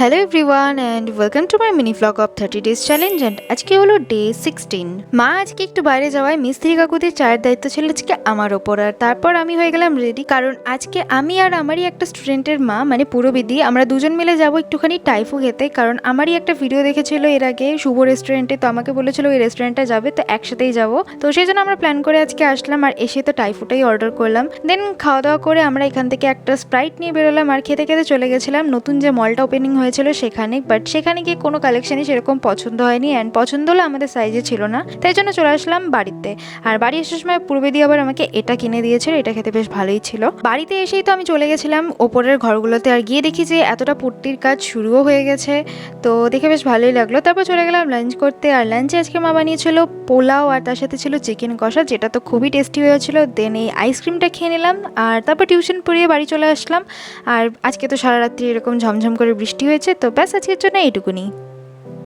Hello everyone and welcome to my mini vlog of 30 days challenge. And আজকে হলো day 16। মা আজকে একটু বাইরে যাওয়ায় মিস্ত্রি কাকুদের চায়ের দায়িত্ব ছিল আজকে আমার ওপর। আর তারপর আমি হয়ে গেলাম রেডি, কারণ আজকে আমি আর আমারই একটা স্টুডেন্টের মা মানে পুরবিদি আমরা দুজন মিলে যাব একটুখানি টাইফু খেতে। কারণ আমারই একটা ভিডিও দেখেছিল এর আগে শুভ রেস্টুরেন্টে, তো আমাকে বলেছিল ওই রেস্টুরেন্টটা যাবে, তো একসাথেই যাব। তো সেই জন্য আমরা প্ল্যান করে আজকে আসলাম আর এসে তো টাইফুটাই অর্ডার করলাম। দেন খাওয়া দাওয়া করে আমরা এখান থেকে একটা স্প্রাইট নিয়ে বেরোলাম আর খেতে খেতে চলে গেছিলাম নতুন যে মলটা ওপেনিং হয়েছিল সেখানে। বাট সেখানে গিয়ে কোনো কালেকশনই সেরকম পছন্দ হয়নি, অ্যান্ড পছন্দ হলো আমাদের সাইজে ছিল না, তাই জন্য চলে আসলাম বাড়িতে। আর বাড়ি আসার সময় পূর্বেদি আবার আমাকে এটা কিনে দিয়েছিল, এটা খেতে বেশ ভালোই ছিল। বাড়িতে এসেই তো আমি চলে গেছিলাম ওপরের ঘরগুলোতে, আর গিয়ে দেখি যে এতটা পুট্টির কাজ শুরুও হয়ে গেছে, তো দেখে বেশ ভালোই লাগলো। তারপর চলে গেলাম লাঞ্চ করতে, আর লাঞ্চে আজকে মা বানিয়েছিল পোলাও আর তার সাথে ছিল চিকেন কষা, যেটা তো খুবই টেস্টি হয়েছিল। দেন এই আইসক্রিমটা খেয়ে নিলাম আর তারপর টিউশন পড়িয়ে বাড়ি চলে আসলাম। আর আজকে তো সারা রাত্রি এরকম ঝমঝম করে বৃষ্টি হয়েছে, তো ব্যাস আজকের জন্য এইটুকুনি।